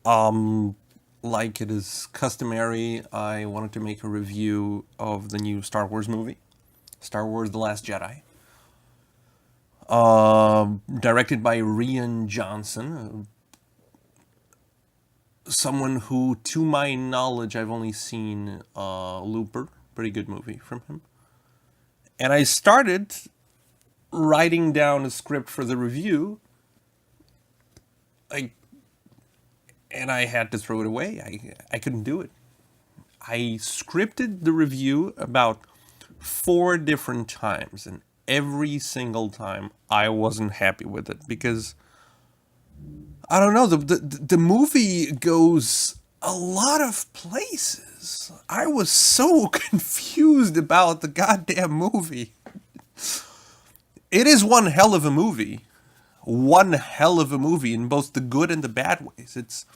Hello. Like it is customary, I wanted to make a review of the new Star Wars movie, Star Wars: The Last Jedi. Directed by Rian Johnson, someone who, to my knowledge, I've only seen Looper, pretty good movie from him. And I started writing down a script for the review, like, and I had to throw it away. I couldn't do it. I scripted the review about four different times, and every single time I wasn't happy with it because I don't know, the movie goes a lot of places. I was so confused about the goddamn movie. It is one hell of a movie. One hell of a movie in both the good and the bad ways. It's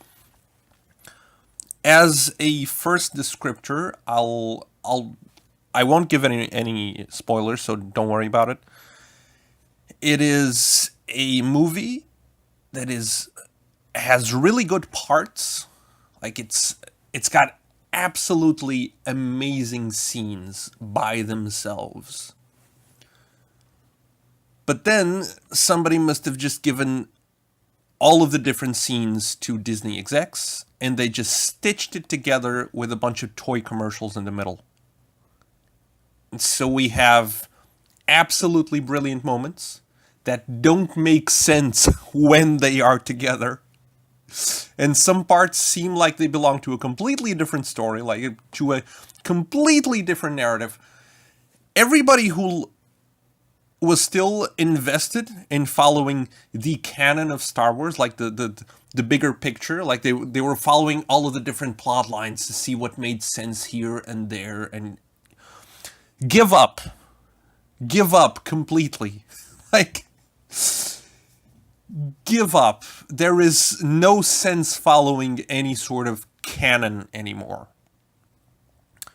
as a first descriptor, I won't give any spoilers, so don't worry about it. It is a movie that is has really good parts. Like it's got absolutely amazing scenes by themselves. But then somebody must have just given all of the different scenes to Disney execs, and they just stitched it together with a bunch of toy commercials in the middle. So we have absolutely brilliant moments that don't make sense when they are together. And some parts seem like they belong to a completely different story, like to a completely different narrative. Everybody who was still invested in following the canon of Star Wars, like the bigger picture, like they were following all of the different plot lines to see what made sense here and there, and give up. Give up completely. Like, give up. There is no sense following any sort of canon anymore.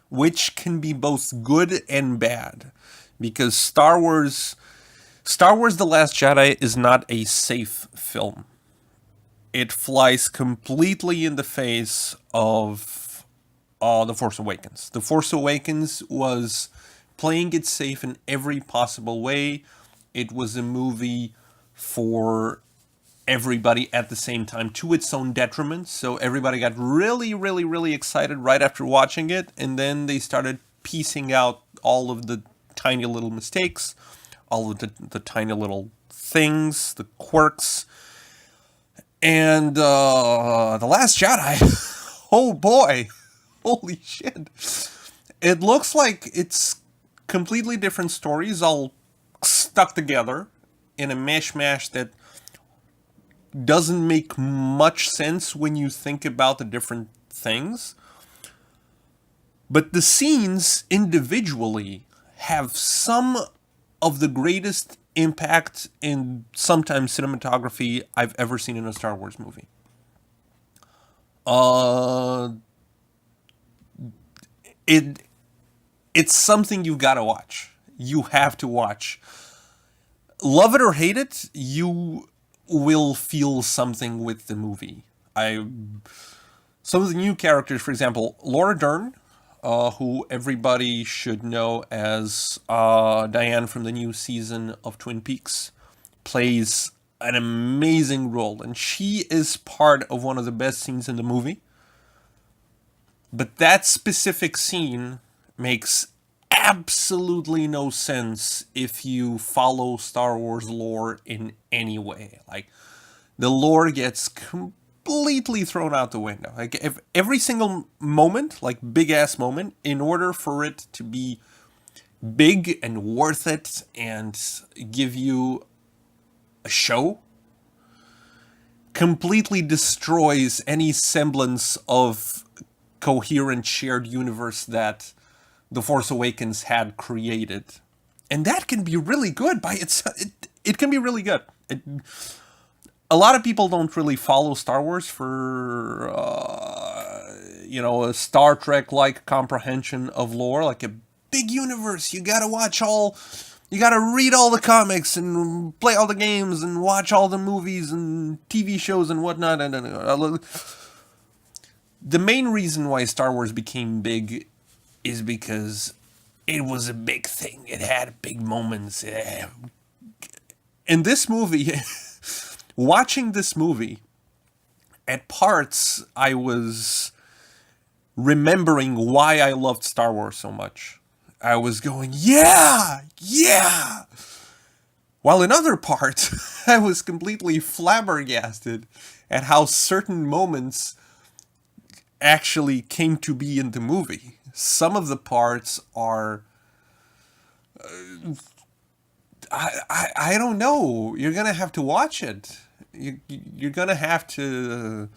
Which can be both good and bad. Because Star Wars The Last Jedi is not a safe film. It flies completely in the face of The Force Awakens. The Force Awakens was playing it safe in every possible way. It was a movie for everybody at the same time, to its own detriment. So everybody got really, really, really excited right after watching it, and then they started piecing out all of the tiny little mistakes, all of the tiny little things, the quirks. And The Last Jedi, oh boy, holy shit. It looks like it's completely different stories all stuck together in a mishmash that doesn't make much sense when you think about the different things. But the scenes individually have some of the greatest impact in sometimes cinematography I've ever seen in a Star Wars movie. Uh, it it's something you gotta watch. You have to watch. Love it or hate it, you will feel something with the movie. I Some of the new characters, for example, Laura Dern, who everybody should know as Diane from the new season of Twin Peaks, plays an amazing role, and she is part of one of the best scenes in the movie. But that specific scene makes absolutely no sense if you follow Star Wars lore in any way. Like, the lore gets completely thrown out the window. Like, if every single moment, like big ass moment, in order for it to be big and worth it and give you a show, completely destroys any semblance of coherent shared universe that The Force Awakens had created. And that can be really good by itself. It can be really good. A lot of people don't really follow Star Wars for, a Star Trek like comprehension of lore, like a big universe. You gotta watch You gotta read all the comics and play all the games and watch all the movies and TV shows and whatnot. And the main reason why Star Wars became big is because it was a big thing. It had big moments. In this movie, watching this movie, at parts I was remembering why I loved Star Wars so much. I was going, yeah, yeah. While in other parts, I was completely flabbergasted at how certain moments actually came to be in the movie. Some of the parts are, I don't know. You're gonna have to watch it. You're gonna have to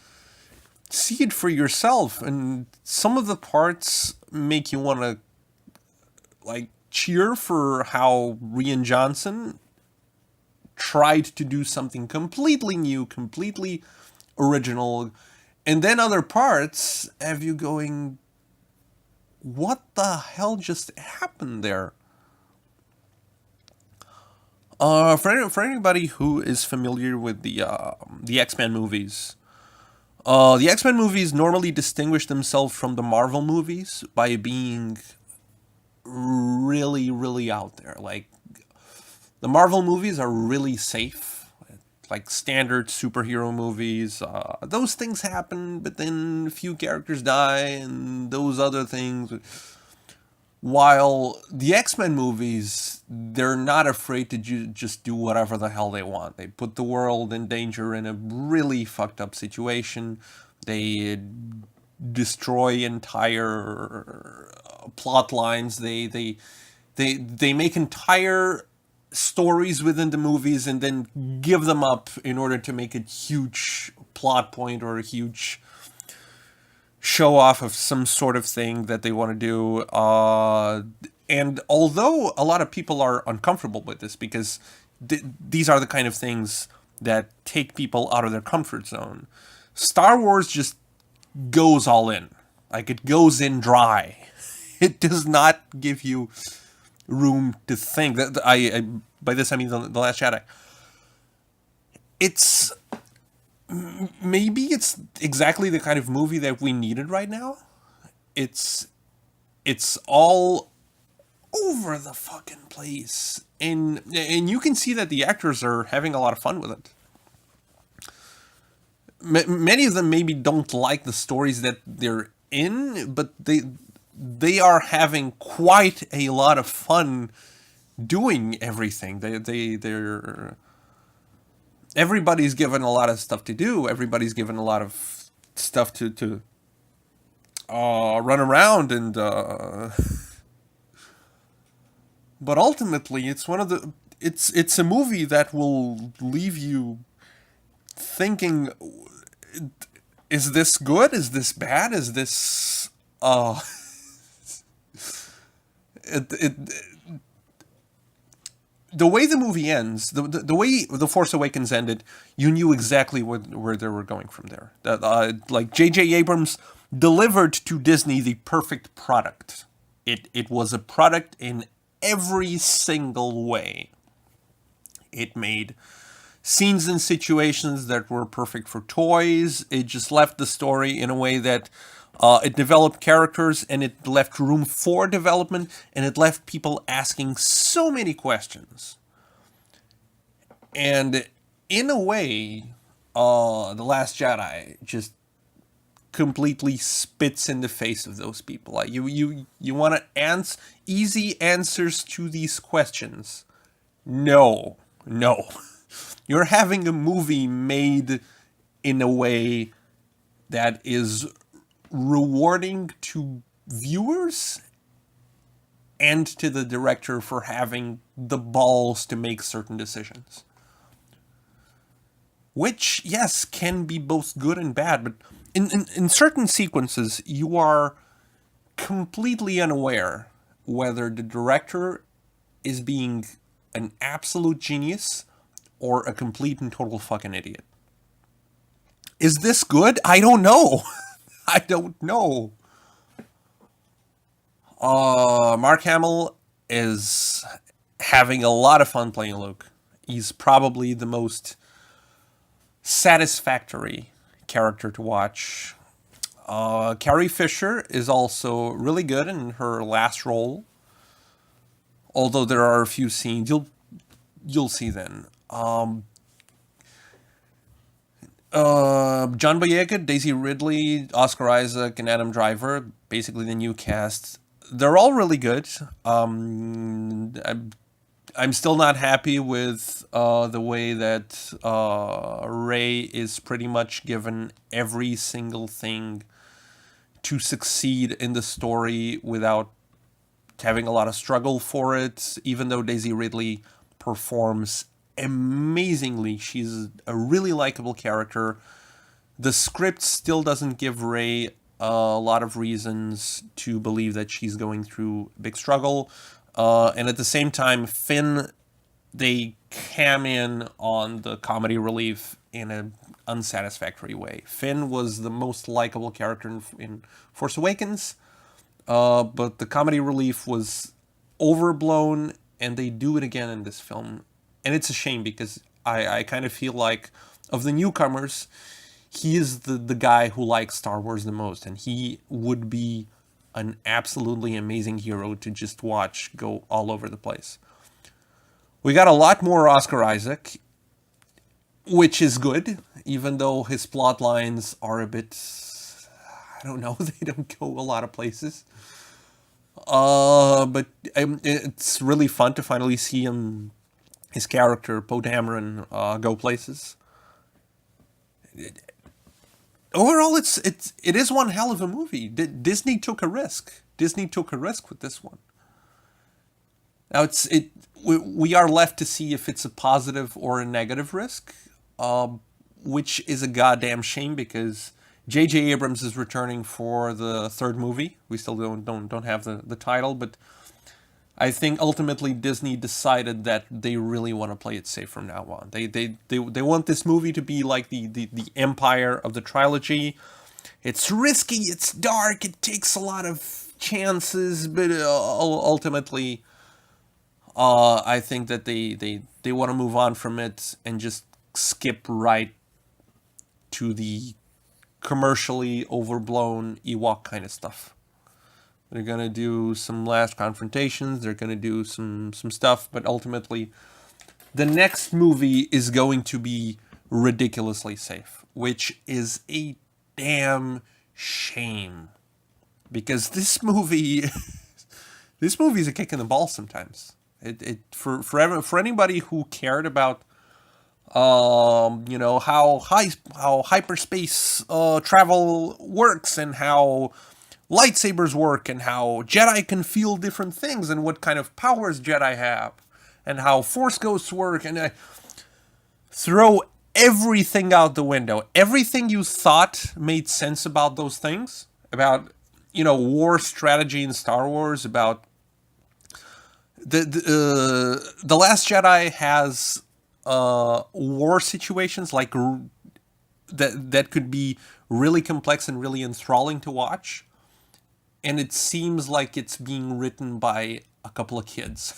see it for yourself. And some of the parts make you want to like cheer for how Rian Johnson tried to do something completely new, completely original. And then other parts have you going, what the hell just happened there? For anybody who is familiar with the X-Men movies, the X-Men movies normally distinguish themselves from the Marvel movies by being really, really out there. Like, the Marvel movies are really safe, like standard superhero movies. Those things happen, but then a few characters die, and those other things. While the X-Men movies, they're not afraid to just do whatever the hell they want. They put the world in danger in a really fucked up situation. They destroy entire plot lines. They make entire stories within the movies and then give them up in order to make a huge plot point or a huge show off of some sort of thing that they want to do. And although a lot of people are uncomfortable with this because these are the kind of things that take people out of their comfort zone, Star Wars just goes all in. Like, it goes in dry. It does not give you room to think. I by this I mean the Last Jedi. It's maybe it's exactly the kind of movie that we needed right now. It's all over the fucking place, and you can see that the actors are having a lot of fun with it. Many of them maybe don't like the stories that they're in, but they are having quite a lot of fun doing everything. They're everybody's given a lot of stuff to do. Everybody's given a lot of stuff to run around and but ultimately it's one of the it's a movie that will leave you thinking, is this good? Is this bad? Is this it the way the movie ends, the way The Force Awakens ended, you knew exactly where they were going from there. Like J.J. Abrams delivered to Disney the perfect product. It was a product in every single way. It made scenes and situations that were perfect for toys. It just left the story in a way that it developed characters, and it left room for development, and it left people asking so many questions. And in a way, The Last Jedi just completely spits in the face of those people. Like, you want to easy answers to these questions. No. You're having a movie made in a way that is rewarding to viewers and to the director for having the balls to make certain decisions. Which, yes, can be both good and bad, but in certain sequences, you are completely unaware whether the director is being an absolute genius or a complete and total fucking idiot. Is this good? I don't know. I don't know. Mark Hamill having a lot of fun playing Luke. He's probably the most satisfactory character to watch. Carrie Fisher is also really good in her last role, although there are a few scenes you'll see then. John Boyega, Daisy Ridley, Oscar Isaac, and Adam Driver, basically the new cast. They're all really good. I'm still not happy with the way that Rey is pretty much given every single thing to succeed in the story without having a lot of struggle for it, even though Daisy Ridley performs amazingly. She's a really likable character. The script still doesn't give Rey a lot of reasons to believe that she's going through a big struggle. And at the same time, Finn, they cam in on the comedy relief in an unsatisfactory way. Finn was the most likable character in Force Awakens, but the comedy relief was overblown, and they do it again in this film. And it's a shame because I kind of feel like, of the newcomers, he is the guy who likes Star Wars the most, and he would be an absolutely amazing hero to just watch go all over the place. We got a lot more Oscar Isaac, which is good, even though his plot lines are a bit, I don't know, they don't go a lot of places. But it's really fun to finally see his character, Poe Dameron, go places. Overall, it is one hell of a movie. Disney took a risk. Disney took a risk with this one. Now we are left to see if it's a positive or a negative risk, which is a goddamn shame because J.J. Abrams is returning for the third movie. We still don't have the title, but I think ultimately Disney decided that they really want to play it safe from now on. They want this movie to be like the Empire of the trilogy. It's risky, it's dark, it takes a lot of chances, but ultimately, I think that they want to move on from it and just skip right to the commercially overblown Ewok kind of stuff. They're going to do some last confrontations. They're going to do some stuff. But ultimately, the next movie is going to be ridiculously safe, which is a damn shame. Because this movie is a kick in the balls sometimes. For anybody who cared about how hyperspace travel works and how lightsabers work and how Jedi can feel different things and what kind of powers Jedi have and how Force ghosts work, and throw everything out the window. Everything you thought made sense about those things, about war strategy in Star Wars, about the Last Jedi has war situations like that could be really complex and really enthralling to watch. And it seems like it's being written by a couple of kids.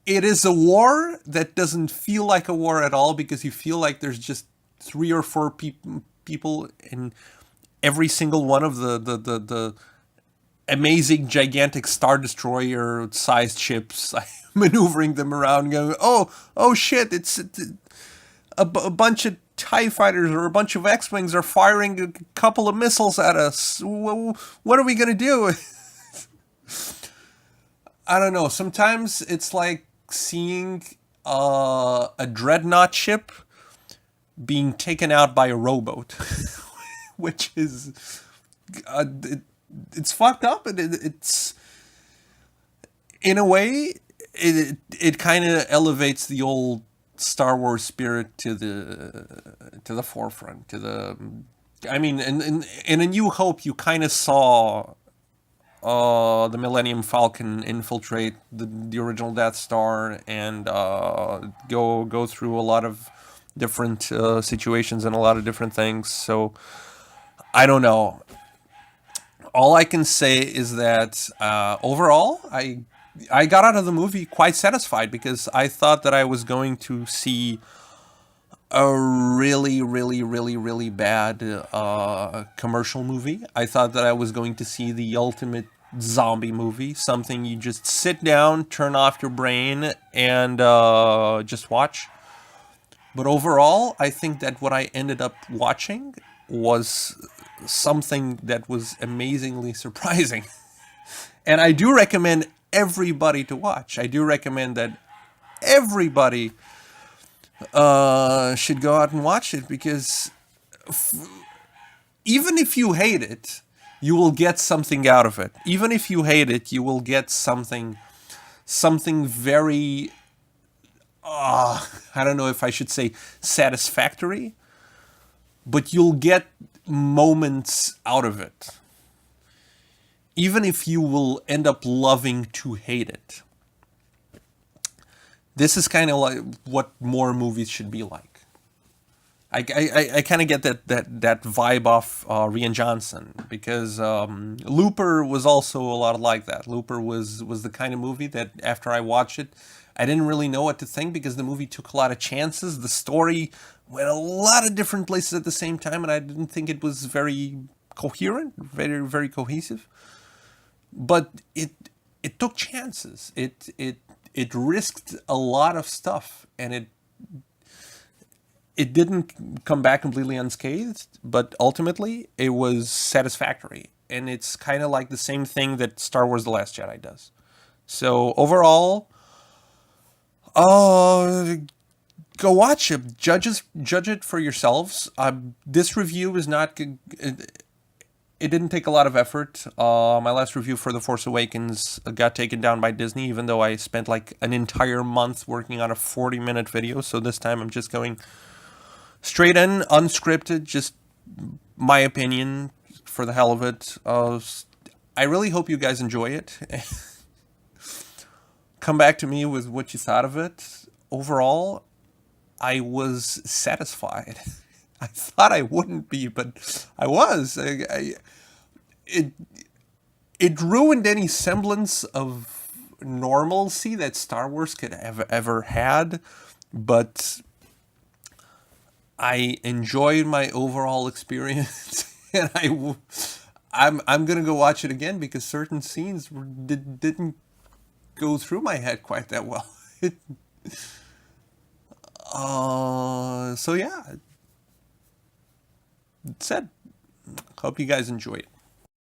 It is a war that doesn't feel like a war at all because you feel like there's just 3 or 4 people in every single one of the amazing, gigantic Star Destroyer-sized ships, maneuvering them around, going, oh shit, it's a bunch of TIE fighters or a bunch of X-Wings are firing a couple of missiles at us. What are we going to do? I don't know. Sometimes it's like seeing a dreadnought ship being taken out by a rowboat, which is it's fucked up, and it's in a way it kind of elevates the old Star Wars spirit to the forefront. I mean, in A New Hope, you kind of saw the Millennium Falcon infiltrate the original Death Star and go through a lot of different situations and a lot of different things. So I don't know. All I can say is that overall, I I got out of the movie quite satisfied because I thought that I was going to see a really, really, really, really bad commercial movie. I thought that I was going to see the ultimate zombie movie, something you just sit down, turn off your brain, and just watch. But overall, I think that what I ended up watching was something that was amazingly surprising. And I do recommend everybody to watch. I do recommend that everybody should go out and watch it because even if you hate it, you will get something out of it. Even if you hate it, you will get something very I don't know if I should say satisfactory, but you'll get moments out of it. Even if you will end up loving to hate it. This is kind of like what more movies should be like. I kind of get that vibe off Rian Johnson because Looper was also a lot like that. Looper was the kind of movie that after I watched it, I didn't really know what to think because the movie took a lot of chances. The story went a lot of different places at the same time, and I didn't think it was very coherent, very very cohesive. But it took chances. It risked a lot of stuff, and it didn't come back completely unscathed, but ultimately it was satisfactory. And it's kind of like the same thing that Star Wars The Last Jedi does. So overall, go watch it. Judge it for yourselves. This review is not. It didn't take a lot of effort. My last review for The Force Awakens got taken down by Disney, even though I spent like an entire month working on a 40-minute video. So this time I'm just going straight in, unscripted, just my opinion for the hell of it. I really hope you guys enjoy it. Come back to me with what you thought of it. Overall, I was satisfied. I thought I wouldn't be, but I was. It ruined any semblance of normalcy that Star Wars could have ever had, but I enjoyed my overall experience, and I'm gonna go watch it again because certain scenes didn't go through my head quite that well. So yeah, that said, hope you guys enjoy it.